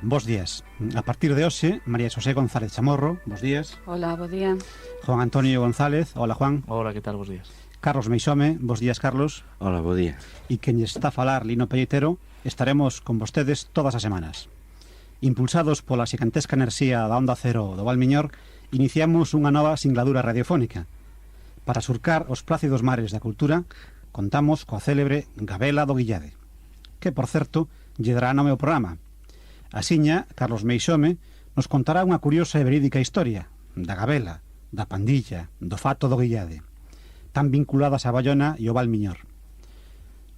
bos días. A partir de hoxe, María Xosé González Chamorro, bos días. Hola, bo día. Juan Antonio González, hola Juan. Hola, que tal, bos días. Carlos Meixome, bos días Carlos. Hola, bo día. E quen está a falar, Lino Pelleitero, estaremos con vostedes todas as semanas. Impulsados pola xigantesca enerxía da Onda Cero do Valmiñor, iniciamos unha nova singladura radiofónica. Para surcar os plácidos mares da cultura, contamos coa célebre Gabela do Guillade, que, por certo, lle dará nome ao programa. Asiña, Carlos Meixome nos contará unha curiosa e verídica historia da Gabela, da pandilla, do fato do Guillade, tan vinculadas a Bayona e o Valmiñor.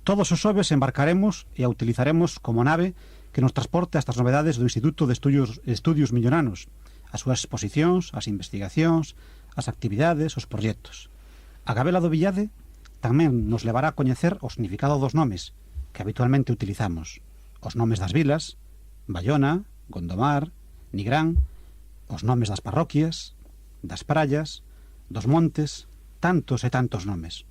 Todos os xoves embarcaremos e a utilizaremos como nave que nos transporte a estas novedades do Instituto de Estudios Milloranos, as súas exposicións, as investigacións, as actividades, os proxectos. A Gabela do Guillade tamén nos levará a coñecer o significado dos nomes que habitualmente utilizamos, os nomes das vilas, Bayona, Gondomar, Nigrán, os nomes das parroquias, das praias, dos montes, tantos e tantos nomes.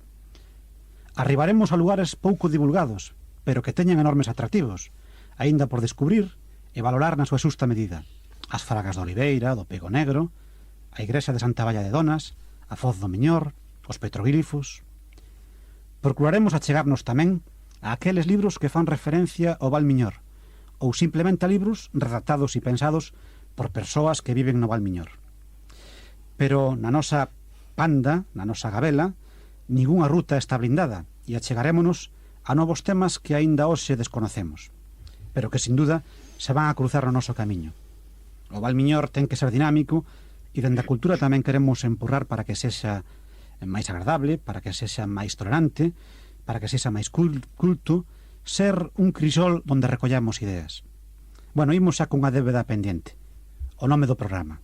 Arribaremos a lugares pouco divulgados, pero que teñen enormes atractivos, aínda por descubrir e valorar na súa xusta medida. As fragas do Oliveira, do Pego Negro, a igrexa de Santa Valla de Donas, a Foz do Miñor, os petroglifos. Procuraremos achegarnos tamén a aqueles libros que fan referencia ao Valmiñor, ou simplemente a libros redactados e pensados por persoas que viven no Valmiñor. Pero na nosa panda, na nosa Gabela, ningunha ruta está blindada e achegarémonos a novos temas que aínda hoxe desconocemos, pero que sin duda se van a cruzar no noso camiño. O Valmiñor ten que ser dinámico e dende a cultura tamén queremos empurrar para que sexa máis agradable, para que sexa máis tolerante, para que sexa máis culto, ser un crisol onde recollamos ideas. Bueno, imos xa cunha débeda pendiente, o nome do programa.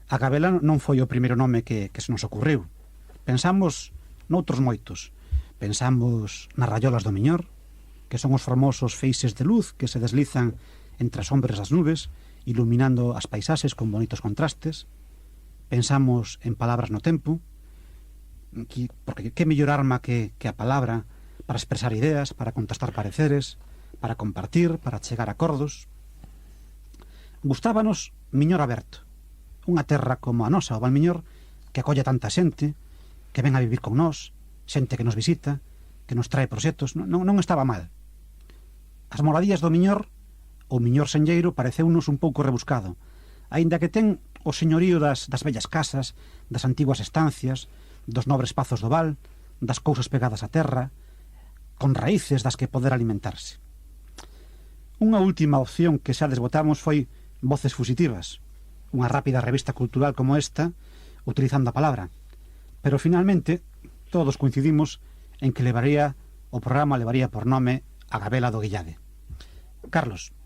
A Gabela non foi o primeiro nome que se nos ocurriu. Pensamos noutros moitos. Pensamos nas raiolas do Miñor, que son os formosos feixes de luz que se deslizan entre as sombras das nubes, iluminando as paisaxes con bonitos contrastes. Pensamos en palabras no tempo, porque que mellor arma que a palabra para expresar ideas, para contrastar pareceres, para compartir, para chegar a acordos. Gustábanos Miñor aberto, unha terra como a nosa, o Valmiñor, que acolle tanta xente, que ven a vivir con nós, xente que nos visita, que nos trae proxectos, non estaba mal. As moradías do Miñor, o Miñor senlleiro, pareceunos un pouco rebuscado, aínda que ten o señorío das bellas casas, das antiguas estancias, dos nobres pazos do Val, das cousas pegadas á terra, con raíces das que poder alimentarse. Unha última opción que xa desbotamos foi Voces Fusitivas, unha rápida revista cultural como esta, utilizando a palabra. Pero finalmente todos coincidimos en que o programa levaría por nome a Gabela do Guillade. Carlos,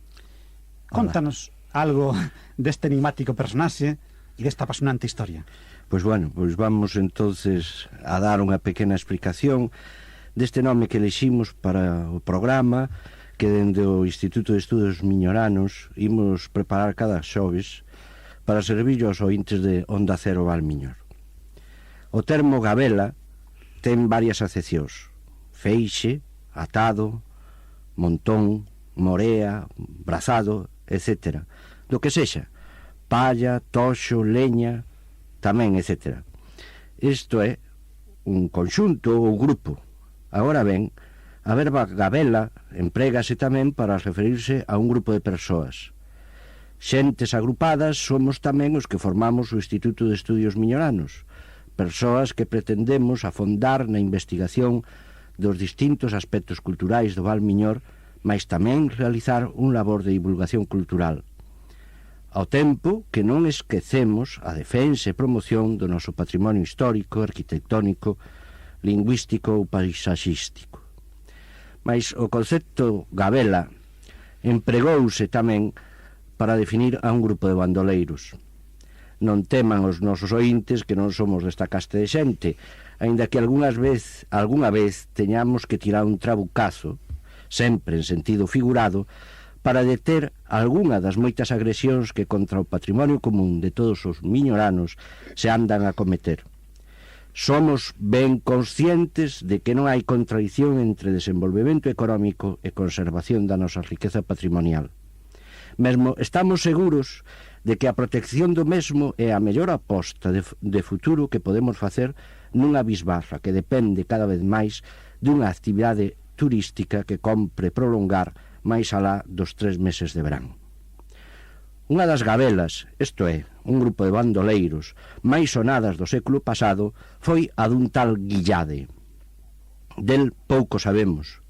contanos algo deste enigmático personaxe e desta apasionante historia. Pois bueno, pois vamos entonces a dar unha pequena explicación deste nome que eleximos para o programa que dende o Instituto de Estudios Miñoranos imos preparar cada xoves para servir aos ointes de Onda Cero Valmiñor. O termo Gabela ten varias acepcións: feixe, atado, montón, morea, brazado, etc. Do que sexa, palla, toxo, leña, tamén, etc. Isto é un conxunto ou grupo. Agora ben, a verba Gabela emprégase tamén para referirse a un grupo de persoas. Xentes agrupadas somos tamén os que formamos o Instituto de Estudios Miñoranos, persoas que pretendemos afondar na investigación dos distintos aspectos culturais do Valmiñor, mais tamén realizar un labor de divulgación cultural. Ao tempo que non esquecemos a defensa e promoción do noso patrimonio histórico, arquitectónico, lingüístico ou paisaxístico. Mais o concepto Gabela empregouse tamén para definir a un grupo de bandoleiros. Non teman os nosos ointes que non somos desta caste de xente, aínda que algunha vez teñamos que tirar un trabucazo, sempre en sentido figurado, para deter algunha das moitas agresións que contra o patrimonio común de todos os miñoranos se andan a cometer. Somos ben conscientes de que non hai contradición entre desenvolvemento económico e conservación da nosa riqueza patrimonial. Mesmo estamos seguros de que a protección do mesmo é a mellor aposta de futuro que podemos facer nunha bisbarra que depende cada vez máis dunha actividade turística que compre prolongar máis alá dos 3 meses de verán. Unha das gabelas, isto é, un grupo de bandoleiros máis sonadas do século pasado, foi a dun tal Guillade. Del pouco sabemos.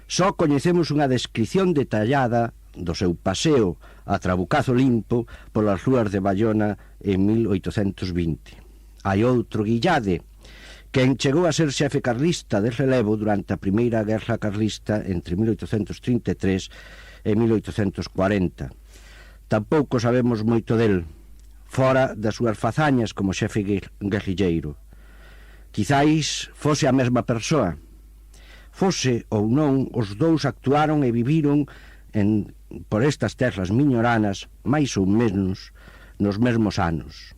Só coñecemos unha descripción detallada do seu paseo a trabucazo limpo polas rúas de Bayona en 1820. Hai outro Guillade, quen chegou a ser xefe carlista de relevo durante a Primeira Guerra Carlista entre 1833 e 1840. Tampouco sabemos moito del, fora das súas fazañas como xefe guerrilleiro. Quizáis fose a mesma persoa. Fose ou non, os dous actuaron e viviron por estas terras miñoranas máis ou menos nos mesmos anos.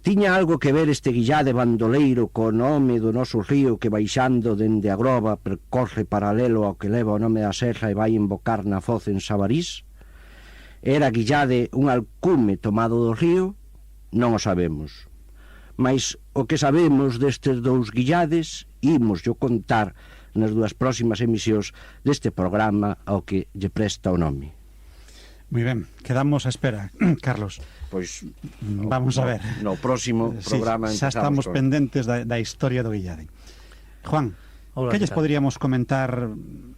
Tiña algo que ver este Guillade bandoleiro co nome do noso río que baixando dende a Groba percorre paralelo ao que leva o nome da serra e vai embocar na foz en Sabarís? Era Guillade un alcume tomado do río? Non o sabemos. Mais o que sabemos destes dous Guillades imos yo contar nas dúas próximas emisións deste programa ao que lle presta o nome. Moi ben, quedamos a espera, Carlos. Pois vamos a ver. No próximo programa xa estamos pendentes da historia do Guillade. Juan, que lles poderíamos comentar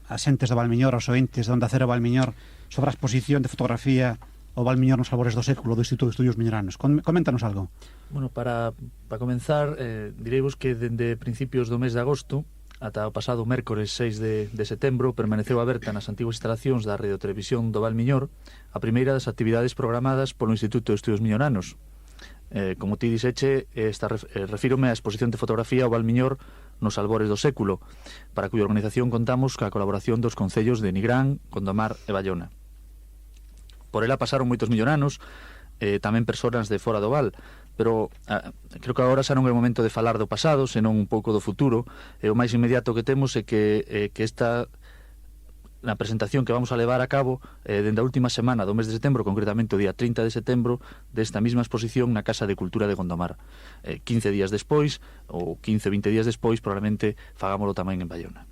a xentes do Valmiñor, aos ointes de Onda Cero Valmiñor, sobre a exposición de fotografía o Valmiñor nos albores do século do Instituto de Estudios Miñoranos? Coméntanos algo. Bueno, para comenzar, direivos que dende principios do mes de agosto ata o pasado mércores 6 de setembro permaneceu aberta nas antiguas instalacións da radiotelevisión do Valmiñor a primeira das actividades programadas polo Instituto de Estudios Miñoranos. Como ti dixeche, refírome á exposición de fotografía ao Valmiñor nos albores do século, para cuya organización contamos ca colaboración dos concellos de Nigrán, Gondomar e Bayona. Por ela pasaron moitos miñoranos, tamén persoas de fora do Val, pero creo que agora xa non é o momento de falar do pasado, senón un pouco do futuro, e o máis inmediato que temos é que esta na presentación que vamos a levar a cabo dende a última semana do mes de setembro, concretamente o día 30 de setembro, desta mesma exposición na Casa de Cultura de Gondomar. 15 días despois, ou 15-20 días despois, probablemente fagámolo tamén en Bayona.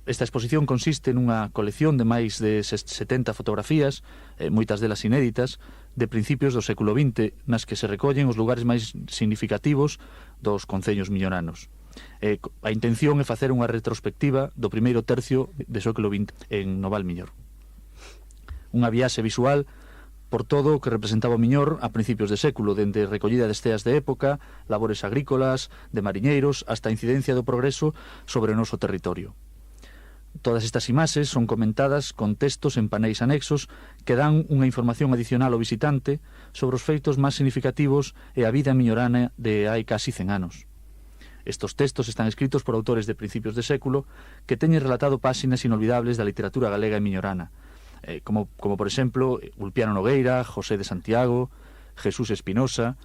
Esta exposición consiste nunha colección de máis de 70 fotografías, moitas delas inéditas, de principios do século XX, nas que se recollen os lugares máis significativos dos concellos miñoranos. A intención é facer unha retrospectiva do primeiro tercio do século XX en no Valmiñor. Unha viaxe visual por todo o que representaba o Miñor a principios de século, dende recollida de esteas de época, labores agrícolas, de mariñeiros, hasta a incidencia do progreso sobre o noso territorio. Todas estas imaxes son comentadas con textos en paneis anexos que dan unha información adicional ao visitante sobre os feitos máis significativos e a vida miñorana de hai casi 100 anos. Estos textos están escritos por autores de principios de século que teñen relatado páxinas inolvidables da literatura galega e miñorana, como por exemplo Ulpiano Nogueira, José de Santiago, Jesús Espinosa,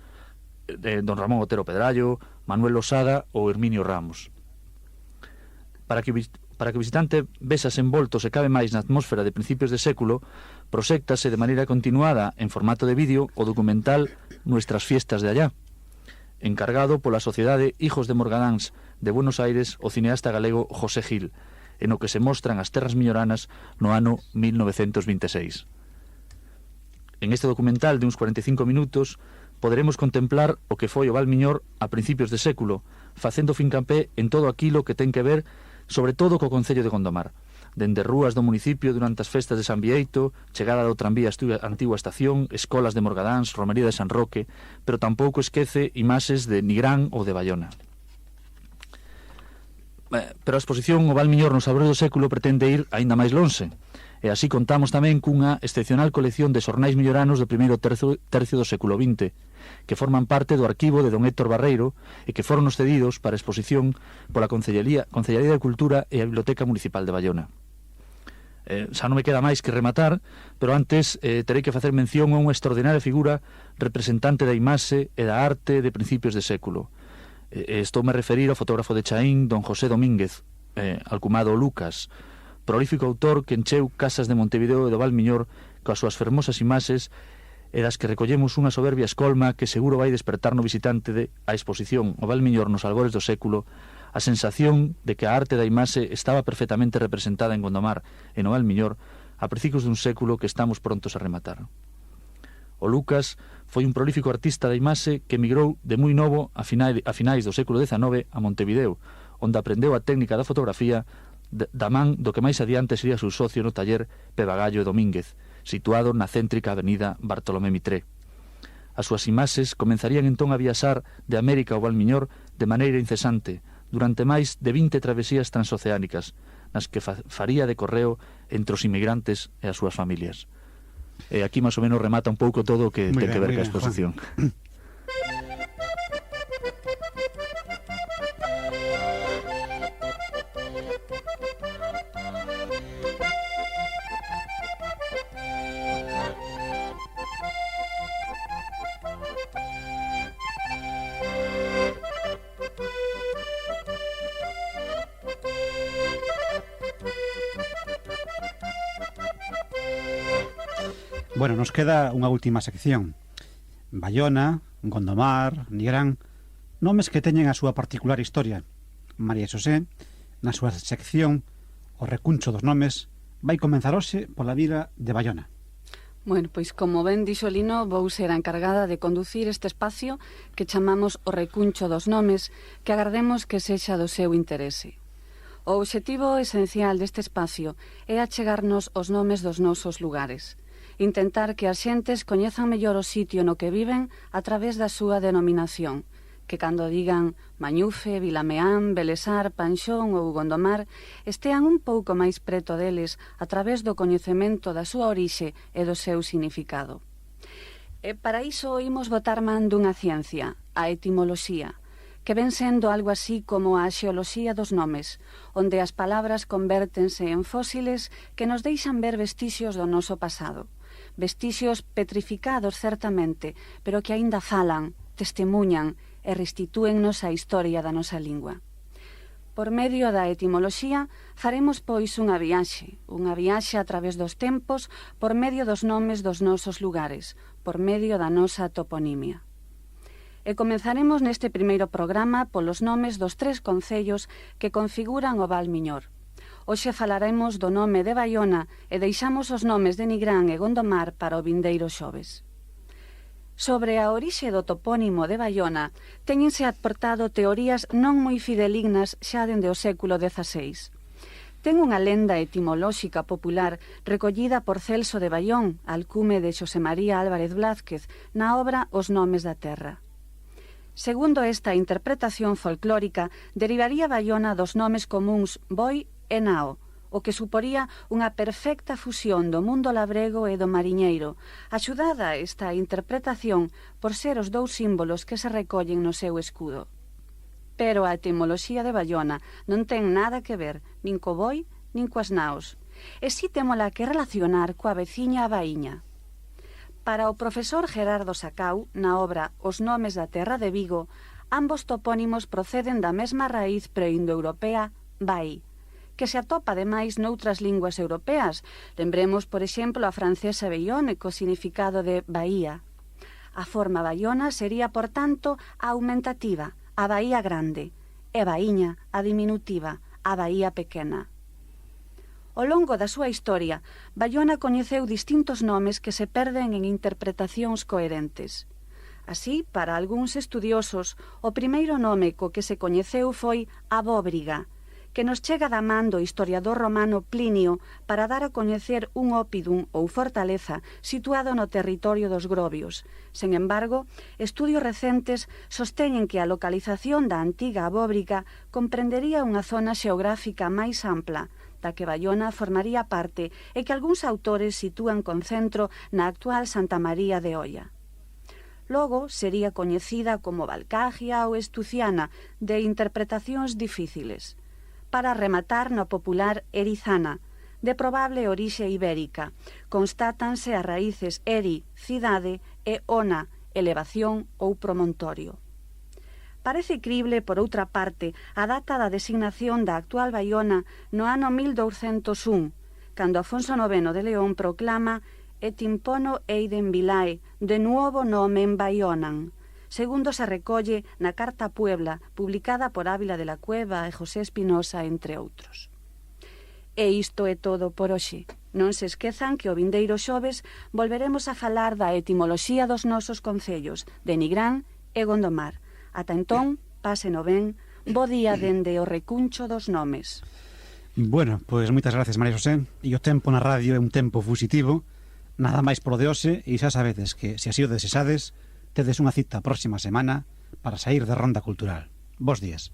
don Ramón Otero Pedrallo, Manuel Losada ou Herminio Ramos. Para que o visitante vexas envolto se cabe máis na atmósfera de principios de século, proséctase de maneira continuada en formato de vídeo o documental Nuestras fiestas de allá, encargado pola Sociedade Hijos de Morgadáns de Buenos Aires o cineasta galego José Gil, en o que se mostran as terras miñoranas no ano 1926. En este documental de uns 45 minutos poderemos contemplar o que foi o Valmiñor a principios de século, facendo fincapé en todo aquilo que ten que ver sobre todo co concello de Gondomar, dende rúas do municipio durante as festas de San Bieito, chegada do tranvía a Antigua Estación, escolas de Morgadáns, romería de San Roque, pero tampouco esquece imaxes de Nigrán ou de Bayona. Pero a exposición o Valmiñor nos albores do século pretende ir aínda máis lonxe, e así contamos tamén cunha excepcional colección de xornais miñoranos do primeiro tercio do século XX, que forman parte do arquivo de don Héctor Barreiro e que foron cedidos para exposición pola Concellaría de Cultura e a Biblioteca Municipal de Bayona. Xa non me queda máis que rematar, pero antes terei que facer mención a unha extraordinaria figura representante da imaxe e da arte de principios de século. Estou me referir ao fotógrafo de Chaín, don José Domínguez, alcumado Lucas, prolífico autor que encheu casas de Montevideo e do Valmiñor coas súas fermosas imaxes e das que recollemos unha soberbia escolma que seguro vai despertar no visitante a exposición O Valmiñor nos albores do século a sensación de que a arte da imaxe estaba perfectamente representada en Gondomar e no Valmiñor a principios dun século que estamos prontos a rematar. O Lucas foi un prolífico artista da imaxe que emigrou de moi novo a finais do século XIX a Montevideo, onde aprendeu a técnica da fotografía da man do que máis adiante sería seu socio no taller Pebagallo e Domínguez, situado na céntrica avenida Bartolomé Mitre. As súas imaxes comenzarían entón a viaxar de América ao Valmiñor de maneira incesante, durante máis de 20 travesías transoceánicas, nas que faría de correo entre os inmigrantes e as súas familias. E aquí máis ou menos remata un pouco todo o que ten que ver ca exposición. Bueno, nos queda unha última sección. Bayona, Gondomar, Nigrán, nomes que teñen a súa particular historia. María Xosé, na súa sección O recuncho dos nomes, vai comenzar hoxe pola vila de Bayona. Bueno, pois como ben dixo Lino, vou ser a encargada de conducir este espacio que chamamos O recuncho dos nomes, que agardemos que sexa do seu interese. O obxectivo esencial deste espacio é achegarnos os nomes dos nosos lugares, intentar que as xentes coñezan mellor o sitio no que viven a través da súa denominación, que cando digan Mañufe, Vilameán, Belesar, Panxón ou Gondomar estean un pouco máis preto deles a través do coñecemento da súa orixe e do seu significado. E para iso imos botar man dunha ciencia, a etimoloxía, que ven sendo algo así como a xeoloxía dos nomes, onde as palabras convértense en fósiles que nos deixan ver vestixios do noso pasado. Vestixios petrificados, certamente, pero que aínda falan, testemunhan e restitúennos a historia da nosa lingua. Por medio da etimoloxía, faremos, pois, unha viaxe a través dos tempos, por medio dos nomes dos nosos lugares, por medio da nosa toponimia. E comenzaremos neste primeiro programa polos nomes dos 3 concellos que configuran o Valmiñor. Hoxe falaremos do nome de Bayona e deixamos os nomes de Nigrán e Gondomar para o vindeiro xoves. Sobre a orixe do topónimo de Bayona, téñense aportado teorías non moi fidelignas xa dende o século XVI. Ten unha lenda etimolóxica popular recollida por Celso de Bayón, alcume de Xosé María Álvarez Blázquez, na obra Os nomes da terra. Segundo esta interpretación folclórica, derivaría Bayona dos nomes comúns Boi e Nao, o que suporía unha perfecta fusión do mundo labrego e do mariñeiro, axudada esta interpretación por ser os 2 símbolos que se recollen no seu escudo. Pero a etimoloxía de Bayona non ten nada que ver nin co boi nin coas naos, e si témola que relacionar coa veciña Baíña. Para o profesor Gerardo Sacau, na obra Os nomes da terra de Vigo, ambos topónimos proceden da mesma raíz preindoeuropea bai, que se atopa ademais noutras linguas europeas. Lembremos, por exemplo, a francesa Bayonne, co significado de Bahía. A forma Bayona sería, por tanto, a aumentativa, a Bahía grande, e Baíña, a diminutiva, a Bahía pequena. Ao longo da súa historia, Bayona coñeceu distintos nomes que se perden en interpretacións coherentes. Así, para algúns estudiosos, o primeiro nome co que se coñeceu foi Abóbriga, que nos chega da man do historiador romano Plinio para dar a coñecer un oppidum ou fortaleza situado no territorio dos Grobios. Sen embargo, estudios recentes sosteñen que a localización da antiga Abóbriga comprendería unha zona xeográfica máis ampla, da que Bayona formaría parte e que algúns autores sitúan con centro na actual Santa María de Oia. Logo, sería coñecida como Valcagia ou Estuciana, de interpretacións difíciles. Para rematar no popular Erizana, de probable orixe ibérica. Constátanse as raíces eri, cidade, e ona, elevación ou promontorio. Parece crible, por outra parte, a data da designación da actual Baiona no ano 1201, cando Afonso IX de León proclama «Et impono eidem vilae, de nuovo nomen Baionan», segundo se recolle na Carta Puebla, publicada por Ávila de la Cueva e José Espinosa, entre outros. E isto é todo por hoxe. Non se esquezan que o vindeiro xoves volveremos a falar da etimoloxía dos nosos concellos, de Nigrán e Gondomar. Ata entón, páseno ben, bo día dende o recuncho dos nomes. Bueno, pois moitas gracias, María José. E o tempo na radio é un tempo fusitivo. Nada máis por de hoxe, e xa sabedes que, se así o desexades, tedes unha cita a próxima semana para sair de ronda cultural. Bos días.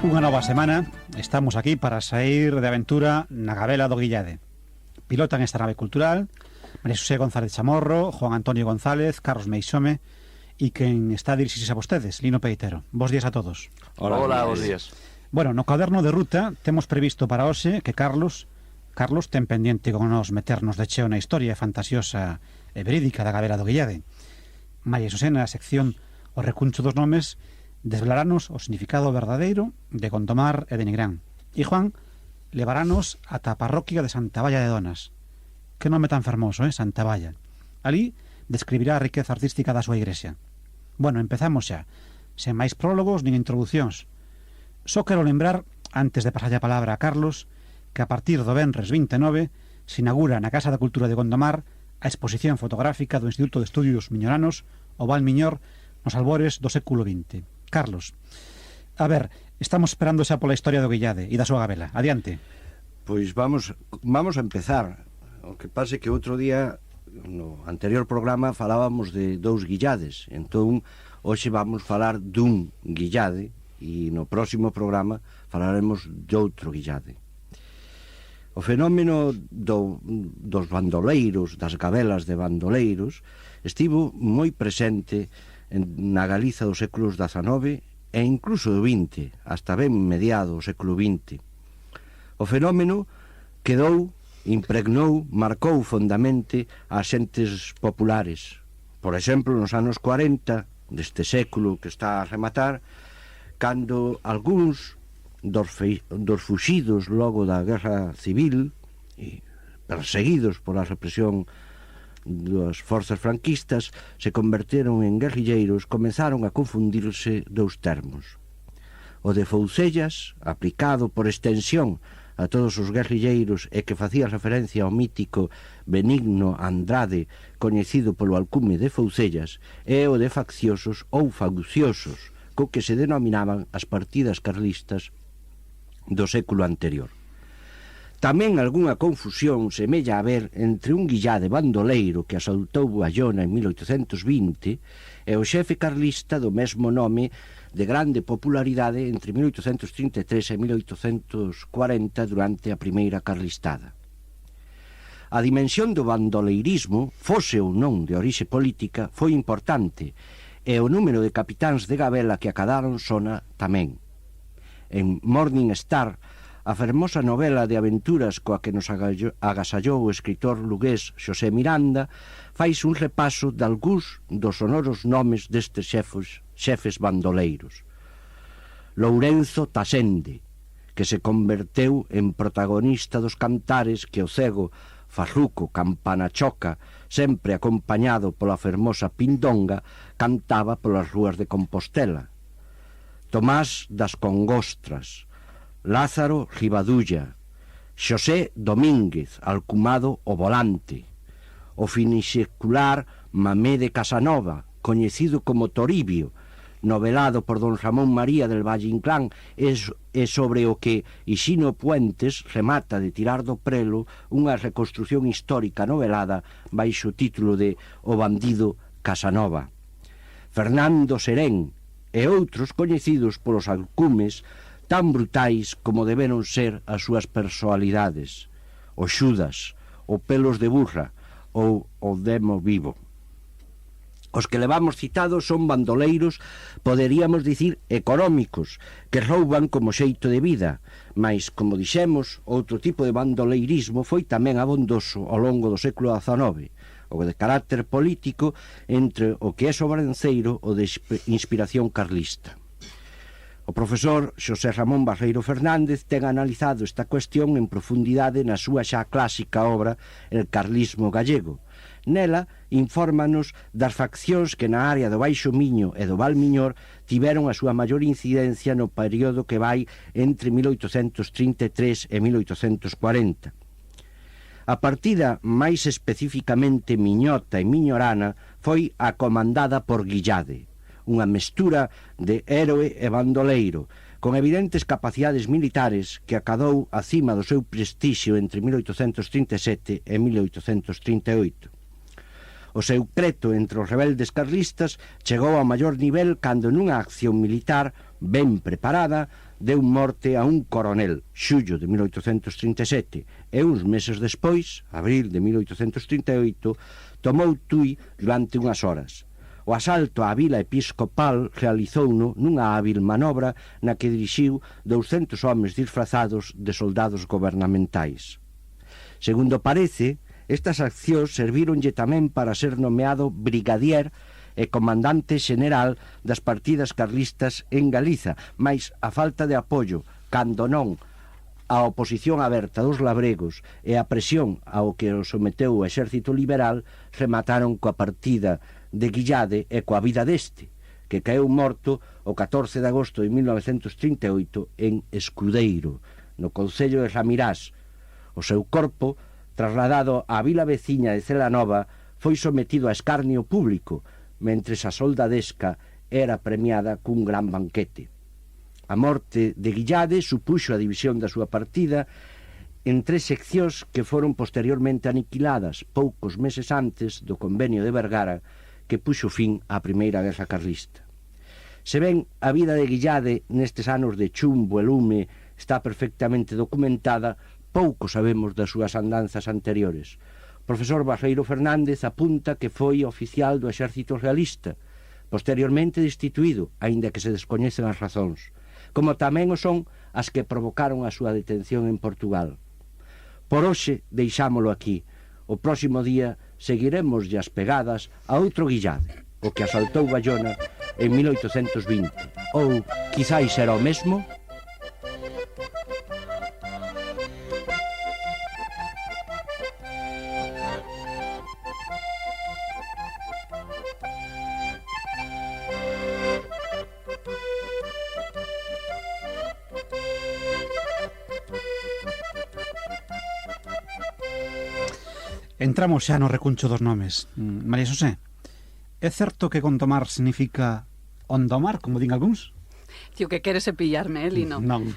Unha nova semana, estamos aquí para sair de aventura na Gabela do Guillade. Pilotan esta nave cultural María José González Chamorro, Juan Antonio González, Carlos Meixome e quen está a dirixirse a vostedes, Lino Peiteiro. Bos días a todos. Hola, bos días. Bueno, no caderno de ruta temos previsto para hoxe que Carlos ten pendiente con nos meternos de cheo na historia fantasiosa e verídica da Gabela do Guillade. María José, na sección O recuncho dos nomes, desvelarános o significado verdadeiro de Gondomar e de Nigrán. E Juan levarános ata a parroquia de Santa Valla de Donas. Que nome tan fermoso, Santa Valla. Alí describirá a riqueza artística da súa igrexa. Bueno, empezamos xa, sen máis prólogos nin introducións. Só quero lembrar, antes de pasar a palabra a Carlos, que a partir do venres 29 se inaugura na Casa da Cultura de Gondomar a exposición fotográfica do Instituto de Estudios Miñoranos, o Val Miñor, nos albores do século XX. Carlos, a ver, estamos esperando xa pola historia do Guillade e da súa Gabela. Adiante. Pois vamos a empezar. O que pase que outro día, no anterior programa, falábamos de dous Guillades. Entón, hoxe vamos falar dun Guillade e no próximo programa falaremos de outro Guillade. O fenómeno dos bandoleiros, das gabelas de bandoleiros, estivo moi presente na Galiza dos séculos XIX e incluso do XX, hasta ben mediado o século XX. O fenómeno quedou, impregnou, marcou fondamente as xentes populares. Por exemplo, nos anos 40 deste século que está a rematar, cando algúns dos fuxidos logo da Guerra Civil e perseguidos pola represión das forzas franquistas se converteron en guerrilleiros, comenzaron a confundirse dous termos. O de Foucellas, aplicado por extensión a todos os guerrilleiros e que facía referencia ao mítico Benigno Andrade, coñecido polo alcume de Foucellas, e o de facciosos ou fauciosos, co que se denominaban as partidas carlistas do século anterior. Tamén algunha confusión semella haber entre un guillade bandoleiro que asaltou Bayona en 1820 e o xefe carlista do mesmo nome de grande popularidade entre 1833 e 1840 durante a primeira carlistada. A dimensión do bandoleirismo, fose ou non de orixe política, foi importante e o número de capitáns de gabela que acadaron sona tamén. En Morning Star, a fermosa novela de aventuras coa que nos agasallou o escritor lugués Xosé Miranda, fais un repaso de algúns dos sonoros nomes destes xefes bandoleiros. Lourenzo Tasende, que se converteu en protagonista dos cantares que o cego Farruco Campanachoca, sempre acompañado pola fermosa Pindonga, cantaba polas rúas de Compostela. Tomás das Congostras, Lázaro Rivadulla, Xosé Domínguez, alcumado o Volante, o finisecular Mamé de Casanova, coñecido como Toribio, novelado por don Ramón María del Valle Inclán, e sobre o que Ixino Puentes remata de tirar do prelo unha reconstrución histórica novelada baixo o título de O bandido Casanova. Fernando Serén e outros coñecidos polos alcumes tan brutais como deberon ser as súas personalidades, o Xudas, o Pelos de Burra ou o Demo Vivo. Os que levamos citados son bandoleiros, poderíamos dicir económicos, que rouban como xeito de vida, mas, como dixemos, outro tipo de bandoleirismo foi tamén abondoso ao longo do século XIX, o de carácter político entre o que é sobranceiro o de inspiración carlista. O profesor Xosé Ramón Barreiro Fernández ten analizado esta cuestión en profundidade na súa xa clásica obra El carlismo gallego. Nela, infórmanos das faccións que na área do Baixo Miño e do Val Miñor tiveron a súa maior incidencia no período que vai entre 1833 e 1840. A partida máis especificamente miñota e miñorana foi a comandada por Guillade, unha mestura de héroe e bandoleiro, con evidentes capacidades militares que acadou acima do seu prestixio entre 1837 e 1838. O seu creto entre os rebeldes carlistas chegou ao maior nivel cando nunha acción militar ben preparada deu morte a un coronel, xullo de 1837, e uns meses despois, abril de 1838, tomou Tui durante unhas horas. O asalto á vila episcopal realizouno nunha hábil manobra na que dirixiu 200 homes disfrazados de soldados gobernamentais. Segundo parece, estas accións servíronlle tamén para ser nomeado brigadier e comandante xeneral das partidas carlistas en Galiza, mais a falta de apoio, cando non a oposición aberta dos labregos e a presión ao que o someteu o exército liberal, remataron coa partida de Guillade e coa vida deste, que caeu morto o 14 de agosto de 1938 en Escudeiro, no concello de Ramirás. O seu corpo, trasladado á vila veciña de Celanova, foi sometido a escarnio público, mentres a soldadesca era premiada cun gran banquete. A morte de Guillade supuxo a división da súa partida en 3 seccións que foron posteriormente aniquiladas poucos meses antes do convenio de Vergara que puxo fin á Primeira Guerra Carlista. Se ben a vida de Guillade nestes anos de chumbo e lume está perfectamente documentada, pouco sabemos das súas andanzas anteriores. O profesor Barreiro Fernández apunta que foi oficial do exército realista, posteriormente destituído, aínda que se descoñecen as razóns, como tamén o son as que provocaron a súa detención en Portugal. Por hoxe deixámolo aquí. O próximo día seguiremoslle as pegadas a outro Guillade, o que asaltou Bayona en 1820. Ou, quizáis era o mesmo? Entramos xa no recuncho dos nomes. María Xosé, é certo que condomar significa ondomar, como din algúns? Tío, que queres pillarme, Lino? Non.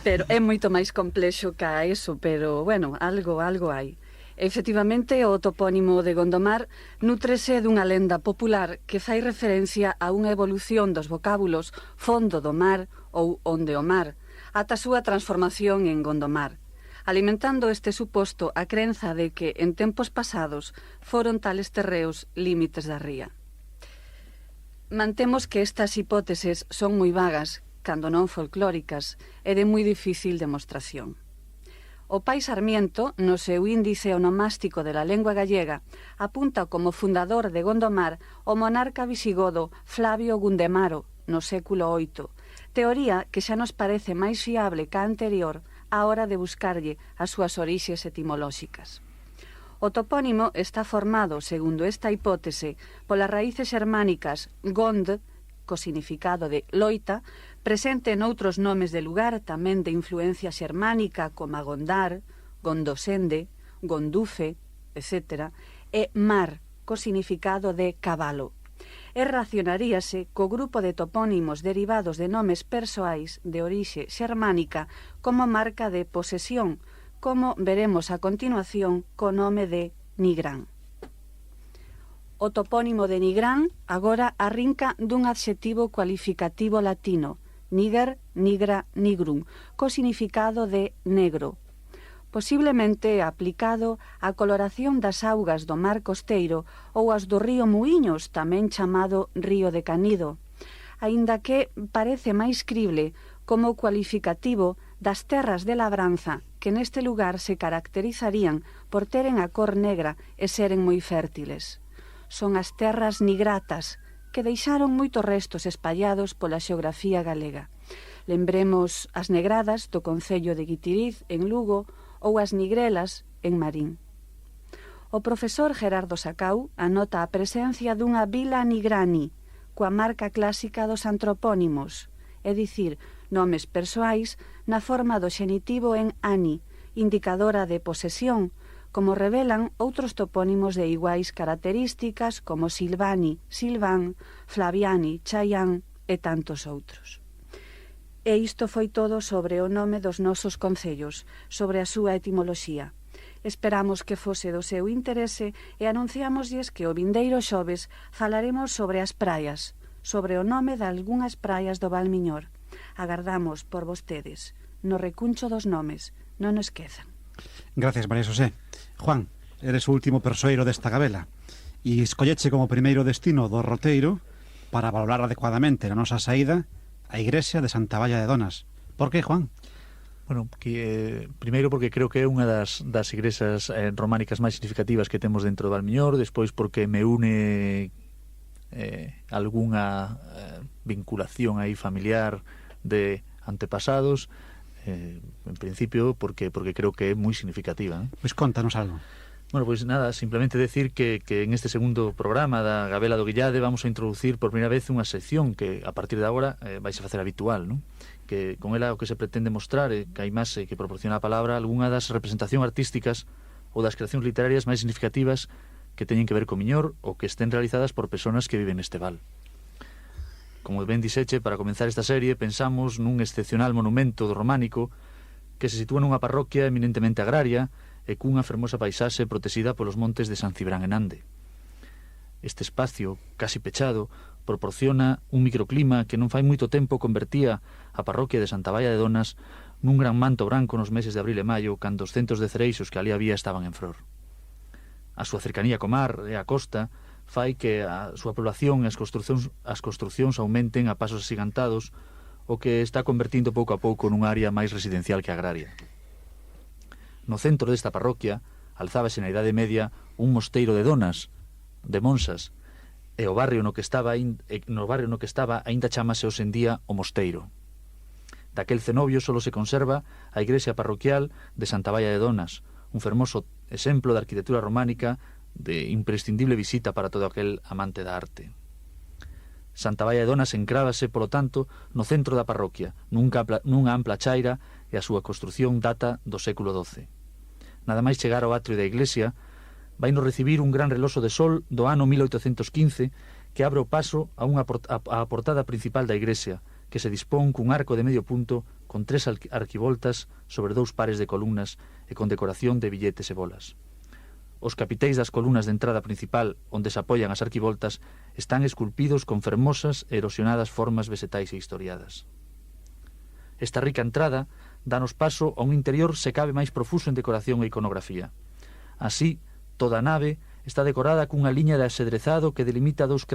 Pero é moito máis complexo que a eso, pero, bueno, algo hai. Efectivamente, o topónimo de Gondomar nútrese dunha lenda popular que fai referencia a unha evolución dos vocábulos fondo do mar ou onde o mar, ata a súa transformación en Gondomar, alimentando este suposto a crenza de que en tempos pasados foron tales terreos límites da ría. Mantemos que estas hipóteses son moi vagas, cando non folclóricas, e de moi difícil demostración. O pai Sarmiento, no seu índice onomástico de la lengua gallega, apunta como fundador de Gondomar o monarca visigodo Flavio Gundemaro, no século VIII, teoría que xa nos parece máis fiable que a anterior á hora de buscarlle as súas orixes etimolóxicas. O topónimo está formado, segundo esta hipótese, polas raíces xermánicas gond, co significado de loita, presente en outros nomes de lugar tamén de influencia xermánica como Gondar, Gondosende, Gondufe, etc., e mar, co significado de cabalo. E racionaríase co grupo de topónimos derivados de nomes persoais de orixe xermánica como marca de posesión, como veremos a continuación co nome de Nigrán. O topónimo de Nigrán agora arrinca dun adxetivo cualificativo latino, niger, nigra, nigrum, co significado de negro, posiblemente aplicado á coloración das augas do mar costeiro ou as do río Muiños, tamén chamado río de Canido, aínda que parece máis crible como cualificativo das terras de labranza que neste lugar se caracterizarían por teren a cor negra e seren moi fértiles. Son as terras nigratas, que deixaron moitos restos espallados pola xeografía galega. Lembremos as negradas do concello de Guitiriz, en Lugo, ou as nigrelas, en Marín. O profesor Gerardo Sacau anota a presencia dunha vila nigrani, coa marca clásica dos antropónimos, é dicir, nomes persoais na forma do xenitivo en ani, indicadora de posesión, como revelan outros topónimos de iguais características como Silvani, Silván, Flaviani, Chayán e tantos outros. E isto foi todo sobre o nome dos nosos concellos, sobre a súa etimoloxía. Esperamos que fose do seu interese e anunciámoslles que o vindeiro xoves falaremos sobre as praias, sobre o nome de algunhas praias do Val Miñor. Agardamos por vostedes no recuncho dos nomes, non o esquezan. Gracias, María José. Juan, eres o último persoeiro desta gabela e escolleche como primeiro destino do roteiro para valorar adecuadamente na nosa saída a igrexa de Santa Valla de Donas. Por que, Juan? Bueno, primeiro porque creo que é unha das igrexas románicas máis significativas que temos dentro do Valmiñor, despois porque me une algunha vinculación aí familiar de antepasados, en principio porque creo que é moi significativa. Pois contanos algo. Bueno, pois nada, simplemente decir que en este segundo programa da Gabela do Guillade vamos a introducir por primeira vez unha sección que a partir de agora vais a facer habitual, non? Que con ela o que se pretende mostrar é que a imaxe que proporciona a palabra algunha das representacións artísticas ou das creacións literarias máis significativas que teñen que ver co Miñor ou que estén realizadas por persoas que viven neste val. Como ben dixeche, para comenzar esta serie pensamos nun excepcional monumento románico que se sitúa nunha parroquia eminentemente agraria e cunha fermosa paisaxe protexida polos montes de San Cibrán en Ande. Este espacio, casi pechado, proporciona un microclima que non fai moito tempo convertía a parroquia de Santa Valla de Donas nun gran manto branco nos meses de abril e maio, cando os centos de cereixos que ali había estaban en flor. A súa cercanía co mar e a costa fai que a súa población e as construcións aumenten a pasos axigantados, o que está convertindo pouco a pouco nunha área máis residencial que agraria. No centro desta parroquia alzábase na Idade Media un mosteiro de donas, de monsas, e o barrio no que estaba aínda chámase hoxe en día o Mosteiro. Daquel cenobio só se conserva a igrexa parroquial de Santa Valla de Donas, un fermoso exemplo de arquitectura románica de imprescindible visita para todo aquel amante da arte. Santa Valla de Donas encrávase, polo tanto, no centro da parroquia, nunha ampla chaira, e a súa construción data do século XII. Nada máis chegar ao atrio da iglesia, vai nos recibir un gran reloxo de sol do ano 1815 que abre o paso a portada principal da iglesia, que se dispón cun arco de medio punto con 3 arquivoltas sobre 2 pares de columnas e con decoración de billetes e bolas. Os capiteis das columnas de entrada principal onde se apoian as arquivoltas están esculpidos con fermosas e erosionadas formas vegetais e historiadas. Esta rica entrada danos paso a un interior se cabe máis profuso en decoración e iconografía. Así, toda a nave está decorada cunha liña de axedrezado que delimita 2